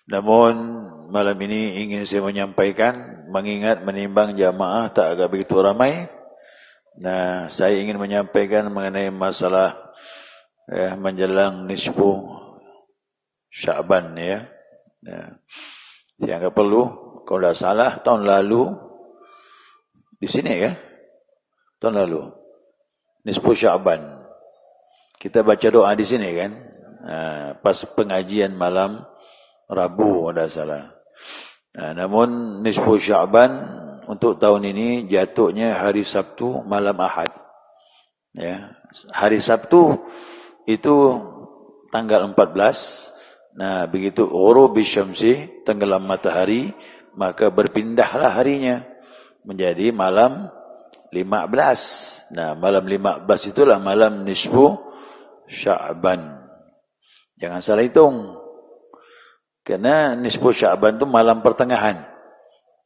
Namun malam ini ingin saya menyampaikan, mengingat menimbang jamaah tak agak begitu ramai. Nah, saya ingin menyampaikan mengenai masalah menjelang nisfu Sya'ban ya. Saya anggap perlu, kalau tidak salah tahun lalu di sini ya. Tahun lalu nisfu Sya'ban. Kita baca doa di sini kan. Pas pengajian malam Rabu tidak salah. Namun nisfu Sya'ban untuk tahun ini jatuhnya hari Sabtu malam Ahad. Ya, hari Sabtu itu tanggal 14. Nah, begitu ghurub syamsi, tenggelam matahari, maka berpindahlah harinya menjadi malam 15. Nah, malam 15 itulah malam nisfu Sya'ban. Jangan salah hitung. Karena nisfu Sya'ban itu malam pertengahan.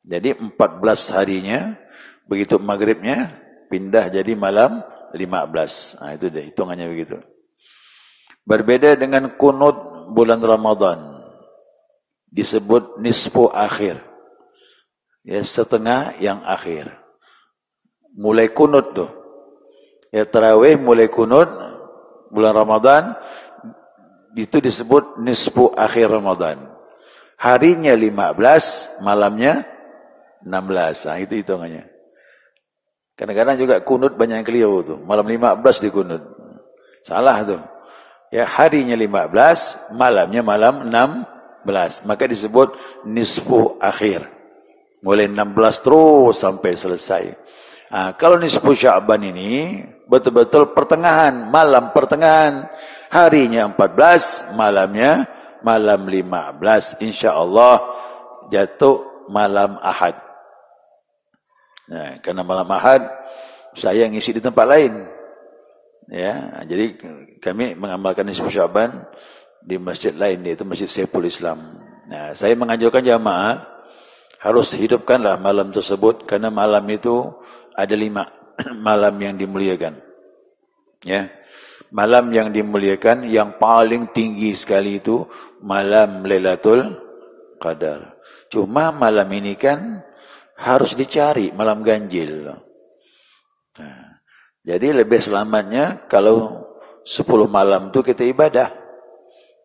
Jadi 14 harinya, begitu maghribnya, pindah jadi malam 15. Nah, itu deh, hitungannya begitu. Berbeda dengan kunut bulan Ramadan. Disebut nisfu akhir. Ya, setengah yang akhir. Mulai kunut tuh. Ya, tarawih mulai kunut bulan Ramadan, itu disebut nisfu akhir Ramadan. Harinya 15, malamnya 16. Nah, itu hitungannya. Kadang-kadang juga kunut banyak yang keliru tuh. Malam 15 di kunut. Salah tuh. Ya, harinya 15, malamnya malam 16. Maka disebut nisfu akhir. Mulai 16 terus sampai selesai. Kalau nisfu Sya'ban ini betul-betul pertengahan, malam pertengahan. Harinya 14, malamnya malam 15. InsyaAllah jatuh malam Ahad. Nah, karena malam Ahad saya ngisi di tempat lain. Ya, jadi kami mengamalkan nisfu Sya'ban di masjid lain, yaitu Masjid Saiful Islam. Nah, saya menganjurkan jamaah harus hidupkanlah malam tersebut, karena malam itu ada 5 malam yang dimuliakan. Ya, malam yang dimuliakan yang paling tinggi sekali itu malam Lailatul Qadar. Cuma malam ini kan harus dicari, malam ganjil. Nah, jadi lebih selamatnya kalau 10 malam itu kita ibadah.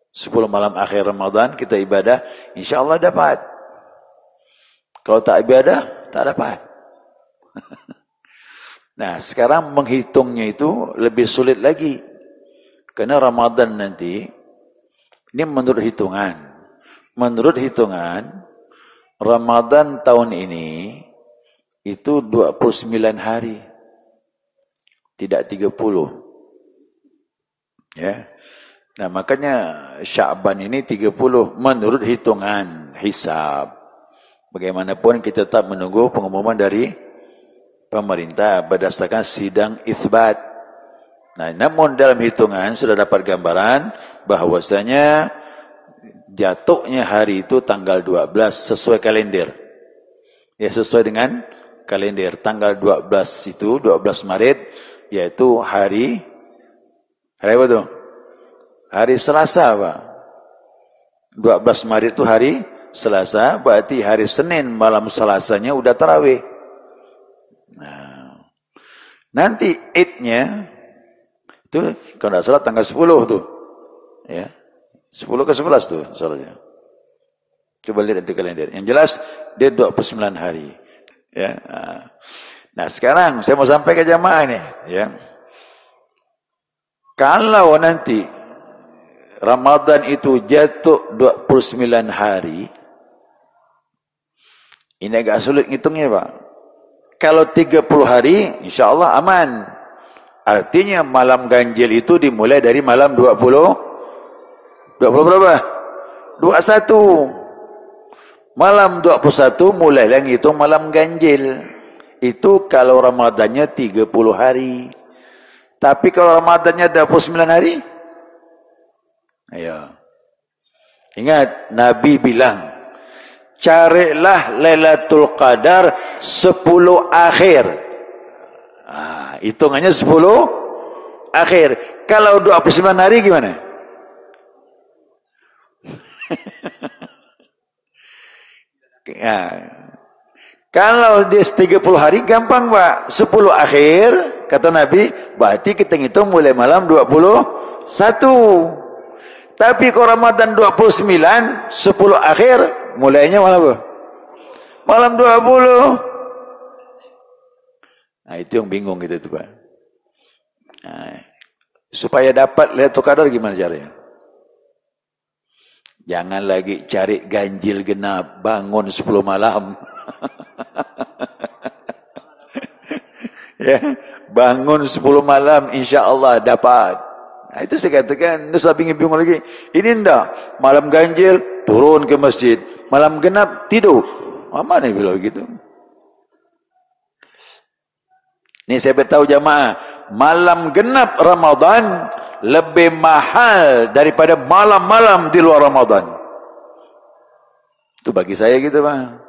10 malam akhir Ramadan kita ibadah, insyaAllah dapat. Kalau tak ibadah, tak dapat. Nah, sekarang menghitungnya itu lebih sulit lagi. Karena Ramadan nanti, ini menurut hitungan. Menurut hitungan, Ramadan tahun ini itu 29 hari. Tidak 30. Ya. Nah, makanya Sya'ban ini 30 menurut hitungan hisab. Bagaimanapun kita tetap menunggu pengumuman dari pemerintah berdasarkan sidang itsbat. Nah, namun dalam hitungan sudah dapat gambaran bahwasanya jatuhnya hari itu tanggal 12 sesuai kalender. Ya, sesuai dengan kalender. Tanggal 12 itu 12 Maret yaitu hari apa tuh? Hari Selasa, Pak. 12 Maret itu hari Selasa, berarti hari Senin malam Selasanya udah tarawih. Nah, nanti Idnya itu kalau tidak salah tanggal 10 tuh. Ya. 10 ke 11 tuh salahnya. Coba lihat di kalender. Yang jelas dia 29 hari. Ya. Nah, sekarang saya mau sampai ke jamaah ini, ya. Kalau nanti Ramadan itu jatuh 29 hari, ini agak sulit ngitungnya, Pak. Kalau 30 hari, insyaAllah aman. Artinya malam ganjil itu dimulai dari malam 20 berapa? 21. Malam 21 mulailah ngitung malam ganjil. Itu kalau Ramadannya 30 hari. Tapi kalau Ramadannya 29 hari, ayo. Ingat, Nabi bilang, carilah Lailatul Qadar 10 akhir. Hitungannya 10 akhir. Kalau 29 hari gimana? Ya. Kalau dia 30 hari gampang Pak. 10 akhir kata Nabi, berarti kita ngitung mulai malam 21. Tapi kalau Ramadan 29, 10 akhir mulainya malam apa? Malam 20. Nah, itu yang bingung gitu tuh Pak. Nah, supaya dapat Lailatul Qadar gimana caranya? Jangan lagi cari ganjil genap, bangun 10 malam. Ya, bangun 10 malam insya-Allah dapat. Nah, itu saya katakan, itu saya bingung lagi. Ini enggak, malam ganjil turun ke masjid, malam genap tidur. Mana bilang gitu? Ini saya beritahu jamaah, malam genap Ramadan lebih mahal daripada malam-malam di luar Ramadan. Itu bagi saya gitu Pak.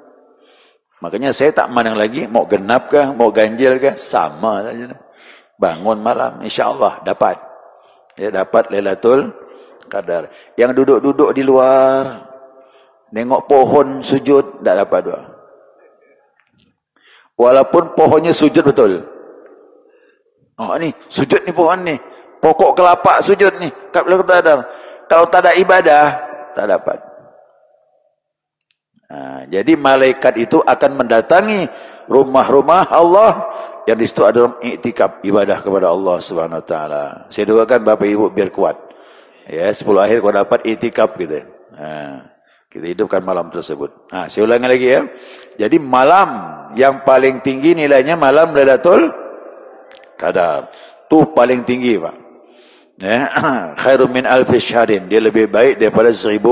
Makanya saya tak mandang lagi mau genap kah, mau ganjil kah, sama saja. Bangun malam, insya-Allah dapat. Ya, dapat Lailatul Qadar. Yang duduk-duduk di luar, nengok pohon sujud, tak dapat doa. Walaupun pohonnya sujud betul. Oh ni, sujud ni pohon ni. Pokok kelapa sujud ni. Kalau tak ada ibadah, tak dapat. Nah, jadi malaikat itu akan mendatangi rumah-rumah Allah yang di situ ada iktikaf ibadah kepada Allah Subhanahu Wa Taala. Saya doakan Bapak Ibu biar kuat. Ya, 10 akhir kau dapat iktikaf gitu. Nah, kita hidupkan malam tersebut. Nah, saya ulangi lagi ya. Jadi malam yang paling tinggi nilainya malam Lailatul Qadar. Itu paling tinggi Pak. Ya, khairun min alfi syahrin. Dia lebih baik daripada 1000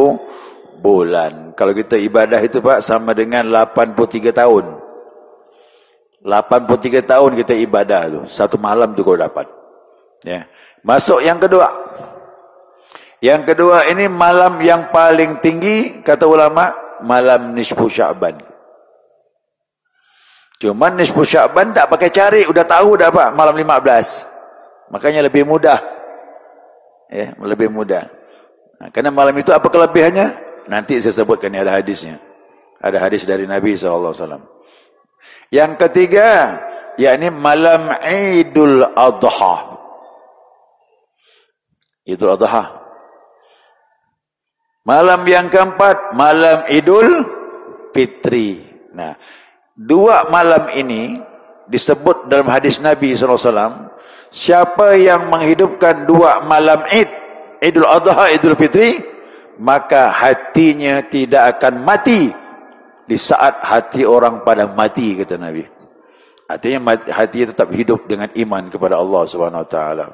bulan. Kalau kita ibadah itu Pak sama dengan 83 tahun. 83 tahun kita ibadah tu. Satu malam tu kau dapat. Ya. Masuk yang kedua. Yang kedua ini malam yang paling tinggi kata ulama malam nisfu Sya'ban. Cuman nisfu Sya'ban tak pakai cari, udah tahu dah Pak malam 15. Makanya lebih mudah. Ya, lebih mudah. Nah, karena malam itu apa kelebihannya? Nanti saya sebutkan, ada hadisnya. Ada hadis dari Nabi SAW. Yang ketiga, yakni malam Idul Adha. Idul Adha. Malam yang keempat, malam Idul Fitri. Nah, dua malam ini disebut dalam hadis Nabi SAW. Siapa yang menghidupkan dua malam Id, Idul Adha, Idul Fitri, maka hatinya tidak akan mati di saat hati orang pada mati, kata Nabi. Artinya hati tetap hidup dengan iman kepada Allah Subhanahu Wa Taala.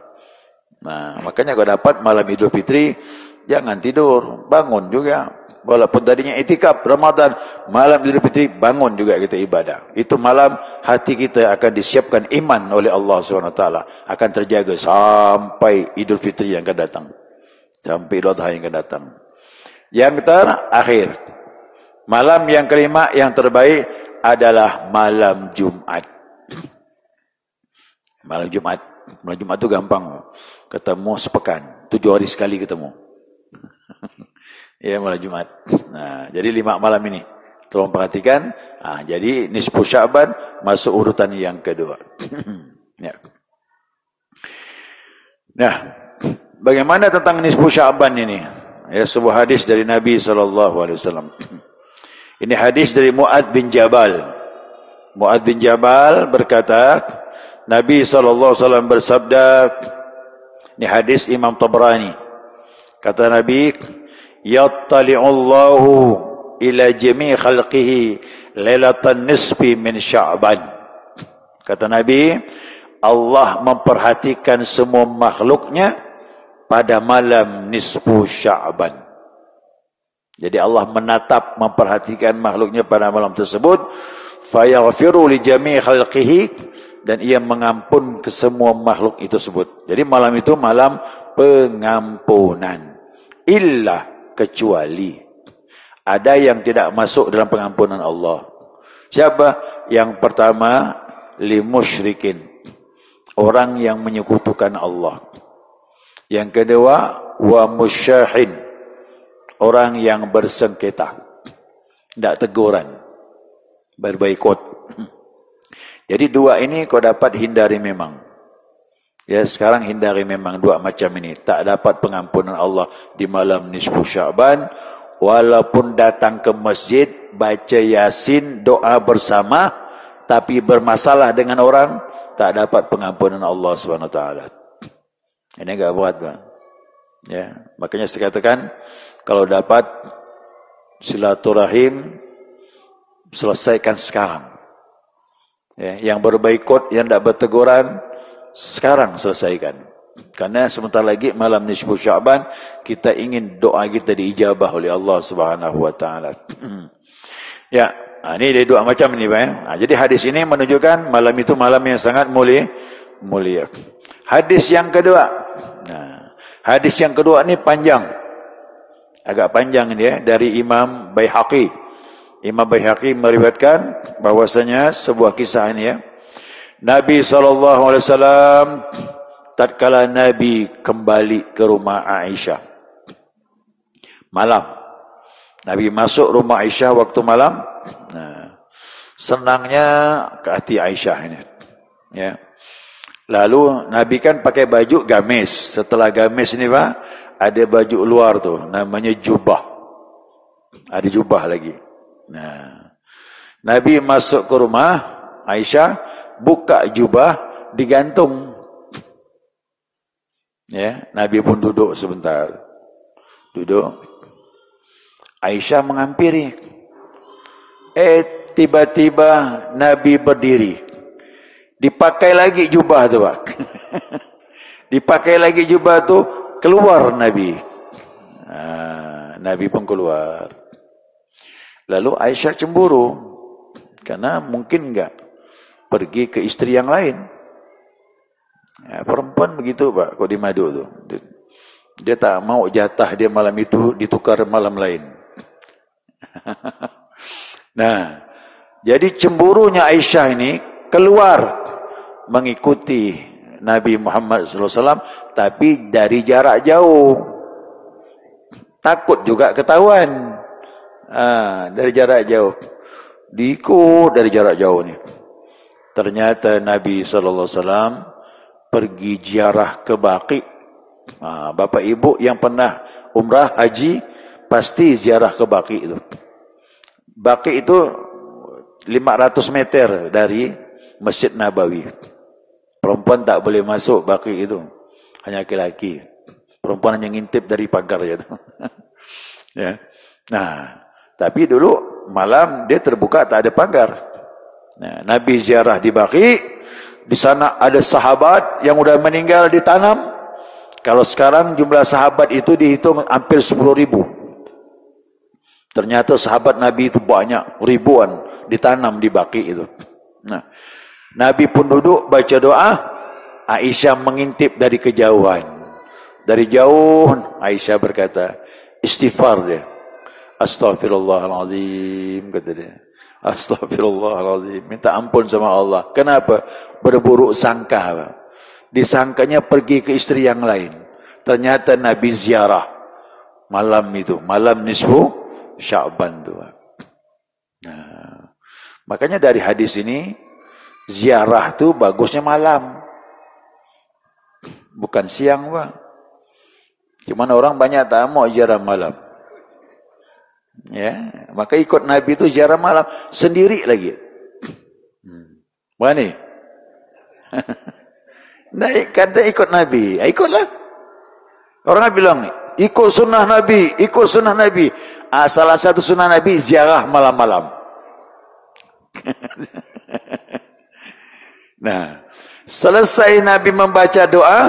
Nah, makanya kalau dapat malam Idul Fitri, jangan tidur, bangun juga. Walaupun tadinya itikaf Ramadan, malam Idul Fitri bangun juga kita ibadah. Itu malam hati kita akan disiapkan iman oleh Allah SWT, akan terjaga sampai Idul Fitri yang akan datang, sampai Idul Adha yang akan datang. Yang terakhir, malam yang kelima yang terbaik adalah malam Jumat. Malam Jumat, malam Jumat itu gampang, ketemu sepekan, 7 hari sekali ketemu. Ya, malam Jumat. Nah, jadi 5 malam ini. Tolong perhatikan. Nah, jadi nisfu Sya'ban masuk urutan yang kedua. Ya. Nah, bagaimana tentang nisfu Sya'ban ini? Ya, sebuah hadis dari Nabi SAW. Ini hadis dari Mu'adz bin Jabal. Mu'adz bin Jabal berkata, Nabi SAW bersabda, ini hadis Imam Tabrani. Kata Nabi, yattali'ullahu ila jami' khalqihi lailatan nisfi min Sya'ban. Kata Nabi, Allah memperhatikan semua makhluknya pada malam nisfu Sya'ban. Jadi Allah menatap, memperhatikan makhluknya pada malam tersebut, fayaghfiru li jami' khalqihi, dan ia mengampun ke semua makhluk itu tersebut. Jadi malam itu malam pengampunan. Illa, kecuali ada yang tidak masuk dalam pengampunan Allah. Siapa? Yang pertama, li musyrikin, orang yang menyekutukan Allah. Yang kedua, wa musyahin, orang yang bersengketa, tidak teguran. berbaikut. Jadi dua ini kau dapat hindari memang. Ya, sekarang hindari memang dua macam ini. Tak dapat pengampunan Allah di malam nisfu Sya'ban, walaupun datang ke masjid, baca Yasin, doa bersama, tapi bermasalah dengan orang, tak dapat pengampunan Allah SWT. Ini enggak buat, Bang. Ya, makanya saya katakan, kalau dapat silaturahim, selesaikan sekarang. Ya, yang berbaikut, yang tidak berteguran, sekarang selesaikan. Karena sebentar lagi malam nisfu Sya'ban, kita ingin doa kita diijabah oleh Allah Subhanahu wa taala. Ya, ini ada dua macam ni, Pak. Jadi hadis ini menunjukkan malam itu malam yang sangat mulia. Hadis yang kedua. Hadis yang kedua ni panjang. Agak panjang dia dari Imam Baihaqi. Imam Baihaqi meriwayatkan bahwasanya sebuah kisah ini, ya. Nabi SAW, tatkala Nabi kembali ke rumah Aisyah malam, Nabi masuk rumah Aisyah waktu malam. Senangnya ke hati Aisyah ini, ya. Lalu Nabi kan pakai baju gamis. Setelah gamis ini, Pak, ada baju luar tu, namanya jubah. Ada jubah lagi. Nabi masuk ke rumah Aisyah, buka jubah, digantung. Ya, Nabi pun duduk sebentar. Duduk. Aisyah menghampiri. Tiba-tiba Nabi berdiri. Dipakai lagi jubah tu, Pak. Dipakai lagi jubah tu, keluar Nabi. Nabi pun keluar. Lalu Aisyah cemburu. Karena mungkin enggak pergi ke istri yang lain. Ya, perempuan begitu, Pak, kok di madu tu. Dia tak mau jatah dia malam itu ditukar malam lain. Nah, jadi cemburunya Aisyah ini keluar mengikuti Nabi Muhammad SAW, tapi dari jarak jauh. Takut juga ketahuan. Dari jarak jauh. Diikut dari jarak jauh ni. Ternyata Nabi SAW pergi ziarah ke Baqi. Bapak ibu yang pernah umrah haji pasti ziarah ke Baqi itu. Baqi itu 500 meter dari Masjid Nabawi. Perempuan tak boleh masuk Baqi itu, hanya laki-laki. Perempuan hanya ngintip dari pagar je. Ya. Nah, tapi dulu malam dia terbuka, tak ada pagar. Nah, Nabi ziarah di Baqi, di sana ada sahabat yang sudah meninggal ditanam. Kalau sekarang jumlah sahabat itu dihitung hampir 10.000. Ternyata sahabat Nabi itu banyak, ribuan ditanam di Baqi itu. Nah, Nabi pun duduk baca doa. Aisyah mengintip dari kejauhan. Dari jauh Aisyah berkata, istighfar dia. Astaghfirullahalazim, kata dia. Astaghfirullahalazim, minta ampun sama Allah. Kenapa? Berburuk sangka. Disangkanya pergi ke istri yang lain. Ternyata Nabi ziarah malam itu, malam nisfu Sya'ban tu. Nah, makanya dari hadis ini, ziarah tu bagusnya malam, bukan siang, Pak. Cuman orang banyak tak mau ziarah malam. Ya, maka ikut Nabi itu ziarah malam sendiri lagi. Mana? Naik kata ikut Nabi, ikutlah. Orang bilang ikut sunnah Nabi, ikut sunnah Nabi. Salah satu sunnah Nabi ziarah malam-malam. Nah, selesai Nabi membaca doa,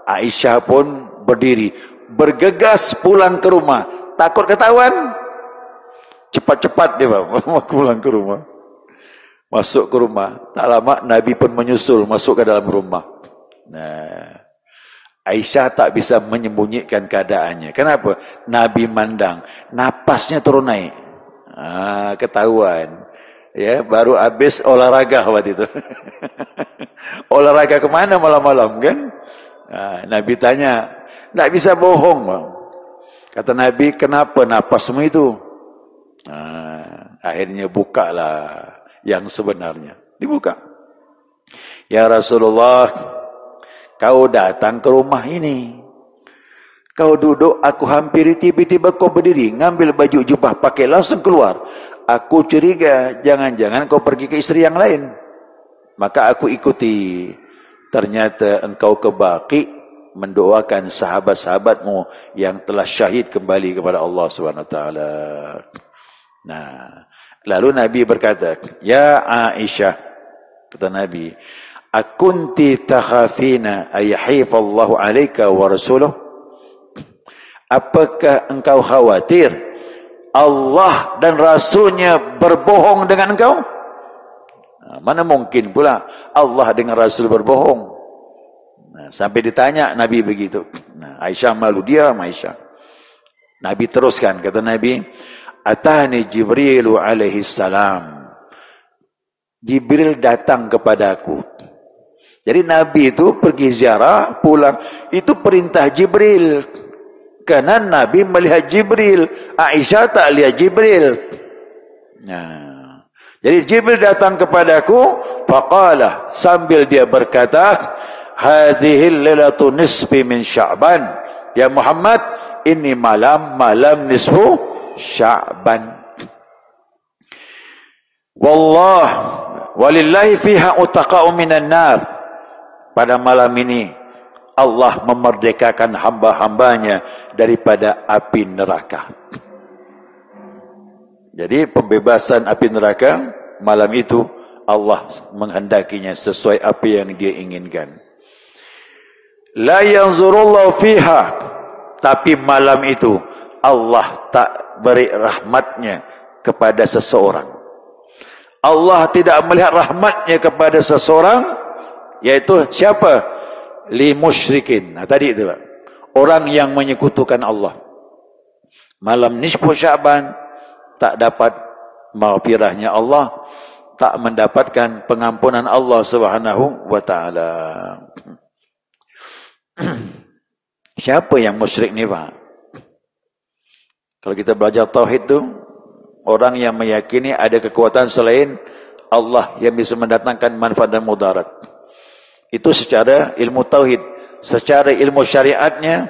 Aisyah pun berdiri, bergegas pulang ke rumah. Takut ketahuan, cepat-cepat dia pulang ke rumah. Masuk ke rumah, tak lama Nabi pun menyusul masuk ke dalam rumah. Nah, Aisyah tak bisa menyembunyikan keadaannya. Kenapa? Nabi mandang, napasnya turun naik. Ketahuan. Ya, baru habis olahraga waktu itu. Olahraga kemana malam-malam kan? Nabi tanya, tak bisa bohong, Bang. Kata Nabi, kenapa napasmu itu? Akhirnya bukalah yang sebenarnya. Dibuka. Ya Rasulullah, kau datang ke rumah ini. Kau duduk, aku hampiri, tiba-tiba kau berdiri, ngambil baju jubah, pakai, langsung keluar. Aku curiga, jangan-jangan kau pergi ke istri yang lain. Maka aku ikuti. Ternyata engkau ke Baqi mendoakan sahabat-sahabatmu yang telah syahid kembali kepada Allah SWT. Nah, lalu Nabi berkata, Ya Aisyah, kata Nabi, akunti takhafina ayyahifallahu alaika wa rasuluh? Apakah engkau khawatir Allah dan Rasulnya berbohong dengan engkau? Nah, mana mungkin pula Allah dengan Rasul berbohong? Nah, sampai ditanya Nabi begitu. Nah, Aisyah malu, diam Aisyah. Nabi teruskan, kata Nabi, Atani Jibril alaihi salam. Jibril datang kepadaku. Jadi Nabi itu pergi ziarah, pulang. Itu perintah Jibril. Karena Nabi melihat Jibril. Aisyah tak lihat Jibril. Nah, jadi Jibril datang kepadaku. Faqala, sambil dia berkata, Hadhil lailatu nisfi min Sya'ban. Ya Muhammad, ini malam nisfu Sya'ban. Wallah, walillahi fiha utaqa'u minan nar. Pada malam ini Allah memerdekakan hamba-hambanya daripada api neraka. Jadi pembebasan api neraka malam itu Allah menghendakinya sesuai apa yang dia inginkan. La yanzurullahu fiha, tapi malam itu Allah tak beri rahmatnya kepada seseorang. Allah tidak melihat rahmatnya kepada seseorang, yaitu siapa? Li musyrikin. Nah, tadi itu Pak. Orang yang menyekutukan Allah. Malam nisfu Sya'ban tak dapat maghfirahnya Allah, tak mendapatkan pengampunan Allah Subhanahu wa taala. Siapa yang musyrik ni Pak? Kalau kita belajar tauhid tu, orang yang meyakini ada kekuatan selain Allah yang bisa mendatangkan manfaat dan mudarat. Itu secara ilmu tauhid. Secara ilmu syariatnya,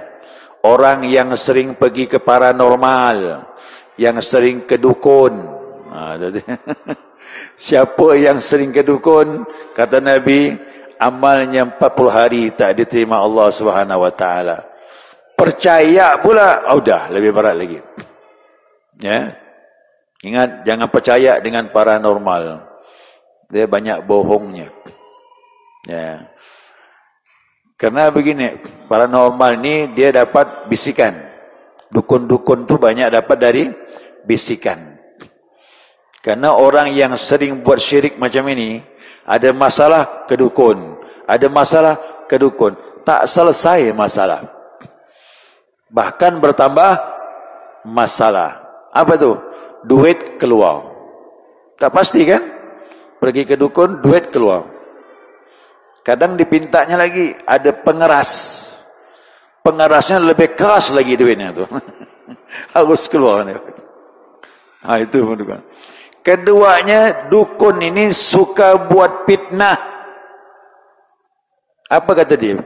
orang yang sering pergi ke paranormal, yang sering ke dukun. Siapa yang sering ke dukun, kata Nabi, amalnya 40 hari tak diterima Allah Subhanahu wa taala. Percaya pula, dah lebih berat lagi. Ya. Ingat, jangan percaya dengan paranormal. Dia banyak bohongnya. Ya. Karena begini, paranormal ni dia dapat bisikan. Dukun-dukun tu banyak dapat dari bisikan. Karena orang yang sering buat syirik macam ini, ada masalah ke dukun, ada masalah ke dukun, tak selesai masalah. Bahkan bertambah masalah. Apa tu? Duit keluar. Tak pasti kan? Pergi ke dukun, duit keluar. Kadang dipintanya lagi, ada pengeras. Pengerasnya lebih keras lagi duitnya tu. Harus keluar. Itu dukun. Keduanya, dukun ini suka buat fitnah. Apa kata dia?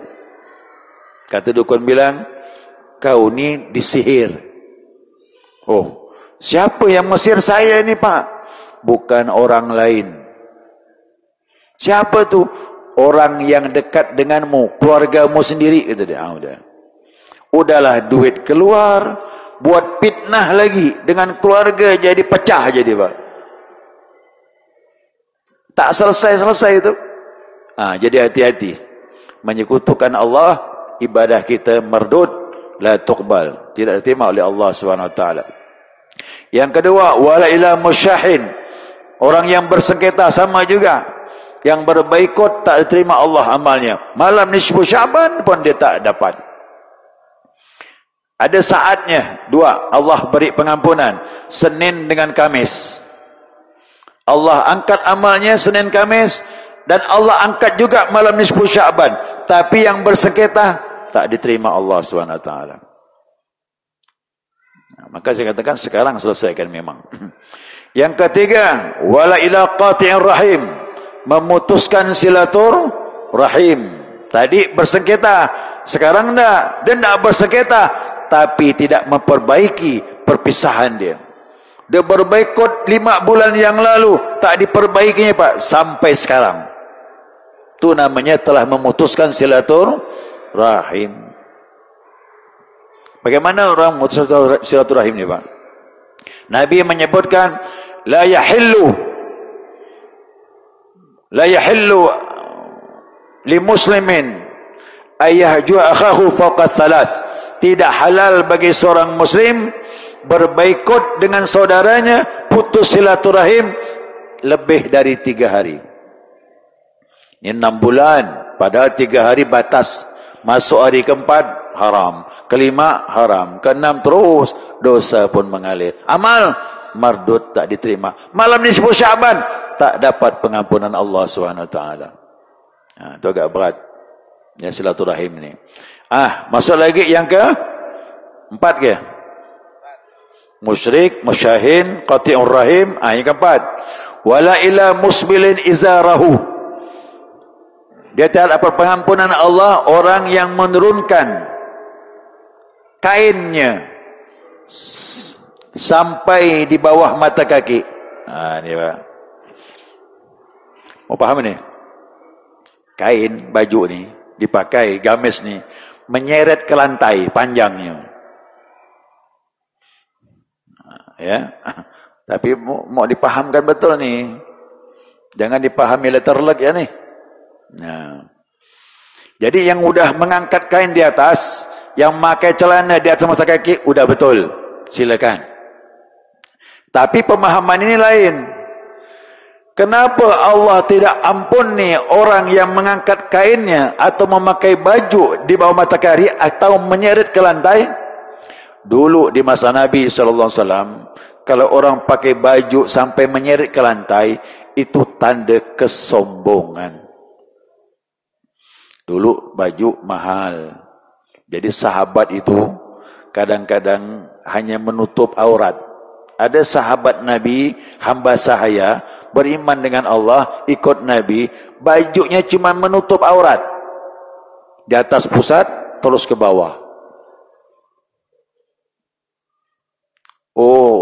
Kata dukun bilang, kau ni disihir. Oh, siapa yang mesir saya ni Pak? Bukan orang lain. Siapa tu? Orang yang dekat denganmu, keluargamu sendiri, kata dia. Udahlah, duit keluar, buat fitnah lagi dengan keluarga, jadi pecah jadi Pak. Tak selesai-selesai itu. Jadi hati-hati. Menyekutukan Allah, ibadah kita merdud, la tuqbal, tidak diterima oleh Allah SWT. Yang kedua, wala ila musyahin, orang yang bersengketa sama juga. Yang berbaikut tak diterima Allah amalnya. Malam nisfu Sya'ban pun dia tak dapat. Ada saatnya, dua, Allah beri pengampunan, Senin dengan Kamis. Allah angkat amalnya Senin Kamis, dan Allah angkat juga malam nisfu Sya'ban. Tapi yang bersengketa tak diterima Allah SWT. Maka saya katakan sekarang selesaikan memang. Yang ketiga, wala ila qati'ir rahim, memutuskan silaturahim. Tadi bersengketa, sekarang enggak, dia enggak bersengketa, tapi tidak memperbaiki perpisahan dia. Dia berbaikot 5 bulan yang lalu, tak diperbaikinya Pak, sampai sekarang. Itu namanya telah memutuskan silaturahim. Bagaimana orang memutuskan silaturahim ni Pak? Nabi menyebutkan, la yahillu li muslimin ayyahjua akhahu fawqa thalas. Tidak halal bagi seorang muslim berbaikot dengan saudaranya, putus silaturahim lebih dari 3 hari. Ini 6 bulan, padahal 3 hari batas. Masuk hari keempat haram, kelima haram, keenam terus dosa pun mengalir. Amal mardud, tak diterima. Malam nisfu Syaban tak dapat pengampunan Allah SWT. Itu agak berat ya silaturahim ni. Masuk lagi yang ke 4 ke? Musyrik, musyahin, qati'ur rahim. Yang keempat, wala ila musbilin izarahu. Dia tidak dapat pengampunan Allah orang yang menurunkan kainnya sampai di bawah mata kaki. Ni Pak. Mau paham ni? Kain, baju ni dipakai, gamis ni menyeret ke lantai panjangnya. Ya. Tapi mau dipahamkan betul ni. Jangan dipahami letterlek ya ni. Jadi yang udah mengangkat kain di atas, yang pakai celana di atas mata kaki, udah betul, silakan. Tapi pemahaman ini lain. Kenapa Allah tidak ampuni orang yang mengangkat kainnya atau memakai baju di bawah mata kaki atau menyeret ke lantai? Dulu di masa Nabi SAW, kalau orang pakai baju sampai menyeret ke lantai, itu tanda kesombongan. Dulu baju mahal. Jadi sahabat itu kadang-kadang hanya menutup aurat. Ada sahabat Nabi, hamba sahaya, beriman dengan Allah, ikut Nabi, bajunya cuma menutup aurat. Di atas pusat, terus ke bawah.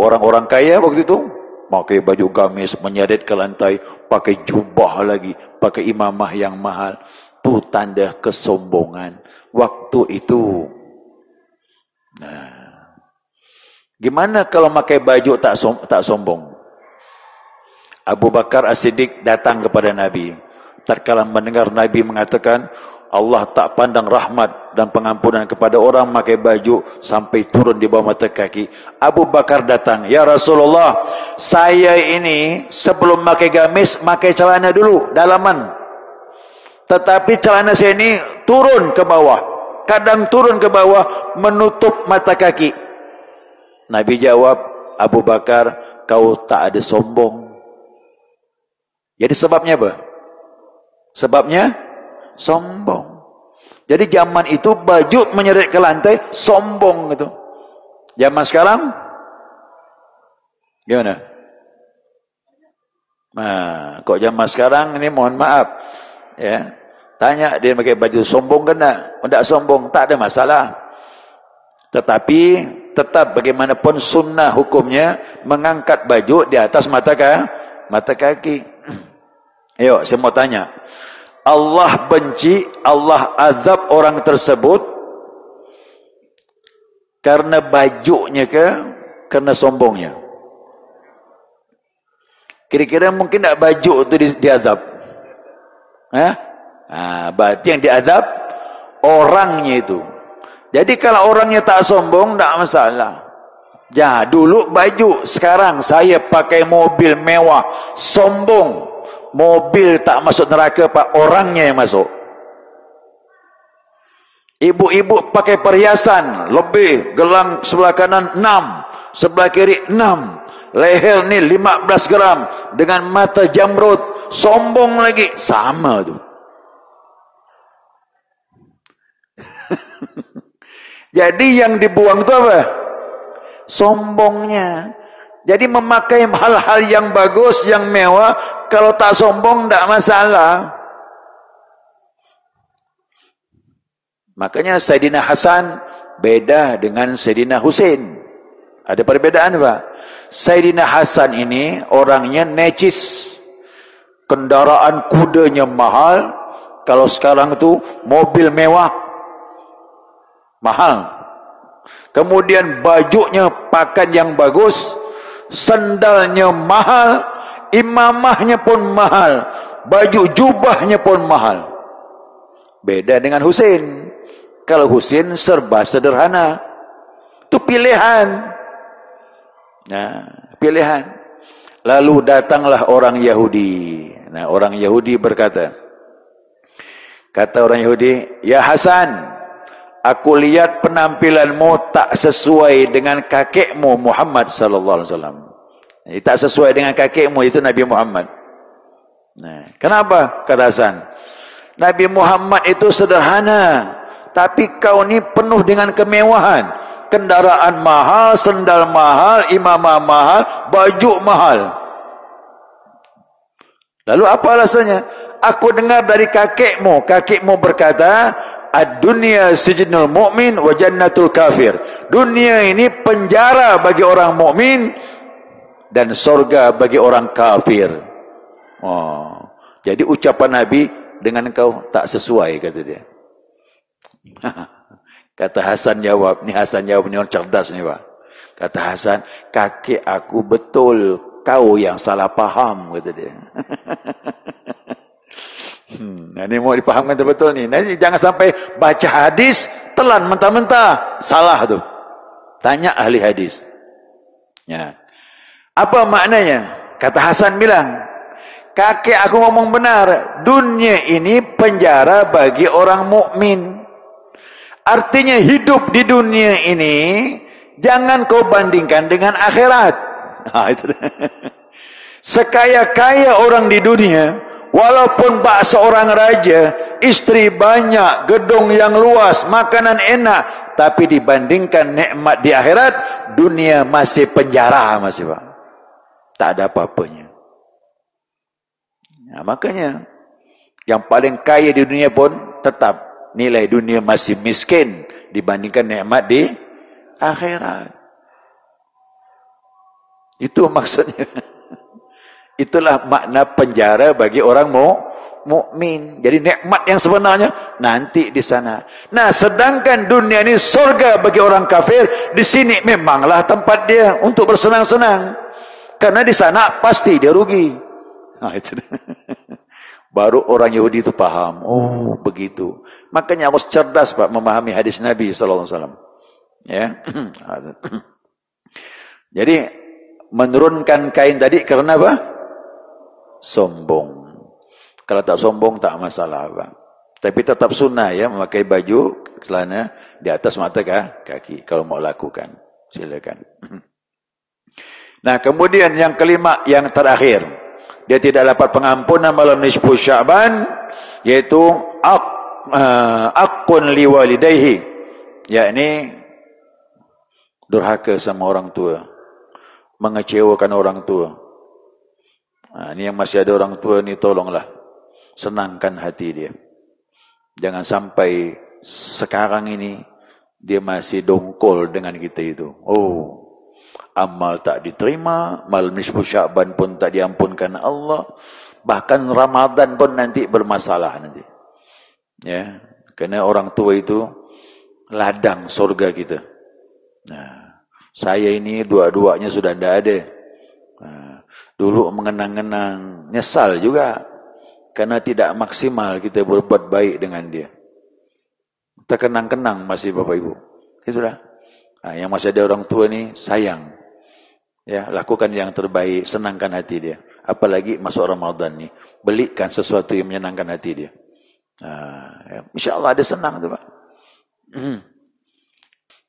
Orang-orang kaya waktu itu pakai baju gamis, menyeret ke lantai, pakai jubah lagi, pakai imamah yang mahal. Itu tanda kesombongan waktu itu. Gimana kalau pakai baju tak sombong? Abu Bakar As-Siddiq datang kepada Nabi. Tatkala mendengar Nabi mengatakan, Allah tak pandang rahmat dan pengampunan kepada orang pakai baju sampai turun di bawah mata kaki. Abu Bakar datang, ya Rasulullah, saya ini sebelum pakai gamis, pakai celana dulu, dalaman. Tetapi celana saya ini turun ke bawah. Kadang turun ke bawah, menutup mata kaki. Nabi jawab, Abu Bakar, kau tak ada sombong. Jadi sebabnya apa? Sebabnya sombong. Jadi zaman itu baju menyeret ke lantai, sombong gitu. Zaman sekarang gimana? Kok zaman sekarang ini mohon maaf ya. Tanya dia pakai baju sombong ke tak? Tidak sombong, tak ada masalah. Tetapi tetap bagaimanapun sunnah hukumnya mengangkat baju di atas mata kaki. Ayo, saya mau tanya. Allah benci, Allah azab orang tersebut karena bajunya ke? Karena sombongnya? Kira-kira mungkin tak baju itu diazab? Berarti yang diazab orangnya itu. Jadi kalau orangnya tak sombong, tak masalah. Dulu baju, sekarang saya pakai mobil mewah, sombong. Mobil tak masuk neraka, Pak, orangnya yang masuk. Ibu-ibu pakai perhiasan lebih, gelang sebelah kanan 6, sebelah kiri 6, leher ni 15 gram dengan mata jamrud, sombong lagi, sama tu. Jadi yang dibuang tu apa? Sombongnya. Jadi memakai hal-hal yang bagus, yang mewah, kalau tak sombong tak masalah. Makanya Sayyidina Hasan beda dengan Sayyidina Husain. Ada perbedaan Pak. Sayyidina Hasan ini orangnya necis. Kendaraan kudanya mahal. Kalau sekarang itu mobil mewah mahal. Kemudian bajunya pakaian yang bagus, sandalnya mahal, imamahnya pun mahal, baju jubahnya pun mahal. Beda dengan Husain. Kalau Husain serba sederhana. Itu pilihan. Nah, pilihan. Lalu datanglah orang Yahudi. Nah, orang Yahudi berkata, kata orang Yahudi, "Ya Hasan, aku lihat penampilanmu tak sesuai dengan kakekmu Muhammad sallallahu alaihi wasallam." Ini tak sesuai dengan kakekmu, itu Nabi Muhammad. Nah, kenapa? Kata Hasan, Nabi Muhammad itu sederhana, tapi kau ni penuh dengan kemewahan. Kendaraan mahal, sendal mahal, imamah mahal, baju mahal. Lalu apa alasannya? Aku dengar dari kakekmu. Kakekmu berkata, ad-dunya sijnul mu'min wa jannatul kafir. Dunia ini penjara bagi orang mukmin dan surga bagi orang kafir. Oh, jadi ucapan Nabi dengan engkau tak sesuai, kata dia. Kata Hasan jawab, ni Hasan jawab ni orang cerdas ni Pak. Kata Hasan, kakek aku betul, kau yang salah faham, kata dia. Ini mau dipahamkan betul ni. Nanti jangan sampai baca hadis telan mentah-mentah, salah tu. Tanya ahli hadis. Ya. Apa maknanya? Kata Hasan bilang, kakek aku ngomong benar, dunia ini penjara bagi orang mukmin. Artinya hidup di dunia ini jangan kau bandingkan dengan akhirat. Sekaya-kaya orang di dunia, walaupun bak seorang raja, istri banyak, gedung yang luas, makanan enak, tapi dibandingkan nikmat di akhirat, dunia masih penjara, masih Pak. Tak ada apa-apanya. Nah, makanya yang paling kaya di dunia pun tetap nilai dunia masih miskin dibandingkan nikmat di akhirat. Itu maksudnya. Itulah makna penjara bagi orang mukmin. Jadi nikmat yang sebenarnya nanti di sana. Nah, sedangkan dunia ini surga bagi orang kafir, di sini memanglah tempat dia untuk bersenang-senang. Karena di sana pasti dia rugi. Nah, itu. Baru orang Yahudi itu paham. Oh, begitu. Makanya harus cerdas Pak memahami hadis Nabi sallallahu alaihi wasallam. Ya. Jadi menurunkan kain tadi karena apa? Sombong. Kalau tak sombong tak masalah Pak. Tapi tetap sunnah ya memakai baju celana di atas mata kaki kalau mau lakukan. Silakan. Nah, kemudian yang kelima, yang terakhir, dia tidak dapat pengampunan malam nisfu Sya'ban, yaitu aqun liwalidayhi, yakni durhaka sama orang tua, mengecewakan orang tua. Nah, ini yang masih ada orang tua ni, tolonglah senangkan hati dia. Jangan sampai sekarang ini dia masih dongkol dengan kita itu. Oh, amal tak diterima, malam nisfu Sya'ban pun tak diampunkan Allah, bahkan Ramadan pun nanti bermasalah nanti. Ya, kerana orang tua itu ladang surga kita. Nah, saya ini dua-duanya sudah tidak ada. Nah, dulu mengenang-kenang, nyesal juga karena tidak maksimal kita berbuat baik dengan dia. Terkenang-kenang masih Bapak Ibu. Itulah. Nah, yang masih ada orang tua ni sayang. Ya, lakukan yang terbaik, senangkan hati dia. Apalagi masuk Ramadan ni, belikan sesuatu yang menyenangkan hati dia. Ya, insya-Allah ada senang tu Pak.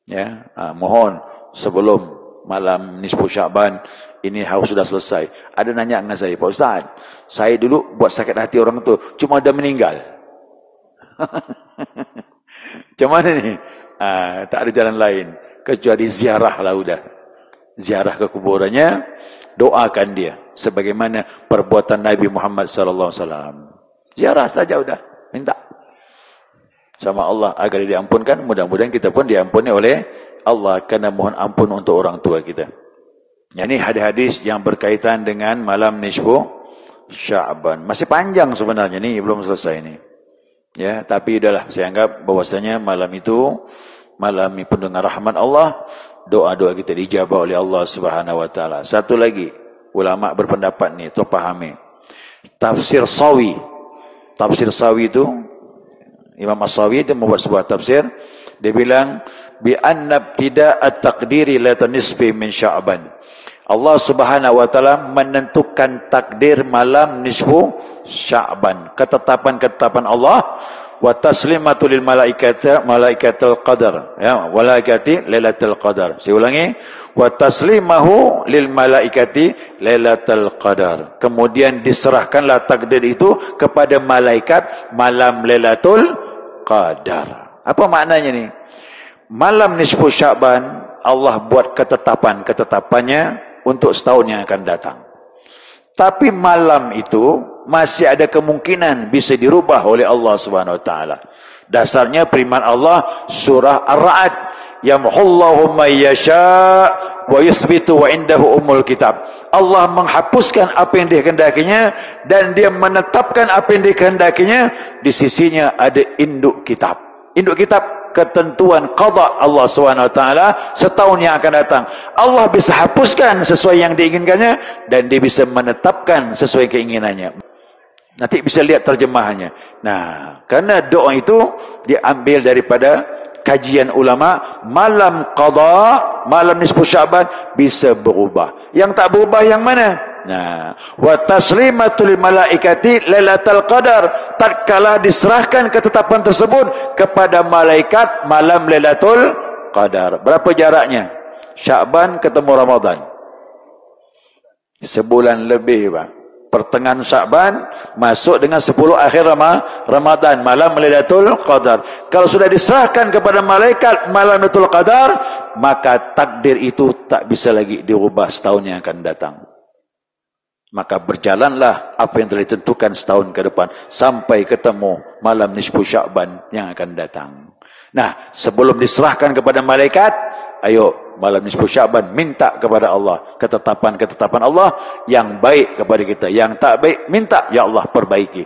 Ya, mohon sebelum malam nisfu Sya'ban ini harus sudah selesai. Ada nanya dengan saya, Pak Ustaz, saya dulu buat sakit hati orang tu, cuma dah meninggal. Macam mana ni? Tak ada jalan lain kecuali ziarah lah udah. ziarah ke kuburannya, doakan dia sebagaimana perbuatan Nabi Muhammad sallallahu alaihi wasallam. Ziarah saja udah, minta sama Allah agar diampunkan. Mudah-mudahan kita pun diampuni oleh Allah karena mohon ampun untuk orang tua kita. Ini hadis-hadis yang berkaitan dengan malam nisfu Sya'ban. Masih panjang sebenarnya ni, belum selesai ni. Ya, tapi udahlah, saya anggap bahwasanya malam itu malam penuh dengan rahmat Allah, doa-doa kita dijabah oleh Allah Subhanahu wa taala. Satu lagi, ulama berpendapat ni, tu pahami. Tafsir Sawi. Tafsir Sawi itu Imam As-Sawi dia membuat sebuah tafsir, dia bilang bi anna ibtida' at-taqdiri la nisfi min Sya'ban. Allah Subhanahu wa taala menentukan takdir malam nisfu Sya'ban, ketetapan-ketetapan Allah, wa taslimatu lil malaikatil qadar, ya, malaikati lailatul qadar. Saya ulangi, wa taslimahu lil malaikati lailatul qadar. Kemudian diserahkanlah takdir itu kepada malaikat malam lailatul qadar. Apa maknanya ni? Malam nisfu Sya'ban Allah buat ketetapannya untuk setahun yang akan datang. Tapi malam itu masih ada kemungkinan bisa dirubah oleh Allah Subhanahu wa taala. Dasarnya firman Allah surah Ar-Ra'd, yamhullahu may yasha wa yuthbitu wa indahu umul kitab. Allah menghapuskan apa yang dikehendakinya dan dia menetapkan apa yang dikehendakinya. Di sisinya ada induk kitab. Induk kitab ketentuan qada Allah SWT setahun yang akan datang. Allah bisa hapuskan sesuai yang diinginkannya dan dia bisa menetapkan sesuai keinginannya. Nanti bisa lihat terjemahannya. Nah, karena doa itu diambil daripada kajian ulama, malam qada, malam nisfu Sya'ban bisa berubah. Yang tak berubah yang mana? Nah, wa taslimatul malaikati lailatul qadar, tatkala diserahkan ketetapan tersebut kepada malaikat malam lailatul qadar. Berapa jaraknya? Sya'ban ketemu Ramadan. Sebulan lebih, Bang. Pertengahan Sya'ban masuk dengan 10 akhir Ramadan, malam lailatul qadar. Kalau sudah diserahkan kepada malaikat malam lailatul qadar, maka takdir itu tak bisa lagi dirubah setahun yang akan datang. Maka berjalanlah apa yang telah ditentukan setahun ke depan sampai ketemu malam nisfu Sya'ban yang akan datang. Nah, sebelum diserahkan kepada malaikat, ayo malam nisfu Sya'ban minta kepada Allah ketetapan-ketetapan Allah yang baik kepada kita. Yang tak baik minta, ya Allah perbaiki.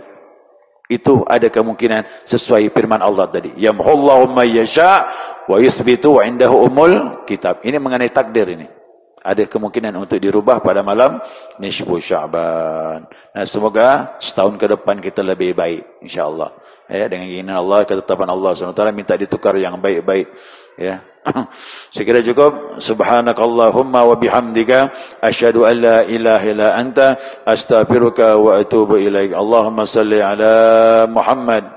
Itu ada kemungkinan sesuai firman Allah tadi, yamhullahu may yasha wa yuthbitu wa indahu umul kitab. Ini mengenai takdir ini. Ada kemungkinan untuk dirubah pada malam nisfu Sya'ban. Nah, semoga setahun ke depan kita lebih baik, insya-Allah. Ya, dengan keinginan Allah, ketetapan Allah SWT minta ditukar yang baik-baik. Ya. Saya kira cukup. Subhanakallahumma wa bihamdika asyhadu an la ilaha illa anta astaghfiruka wa atubu ilaik. Allahumma salli ala Muhammad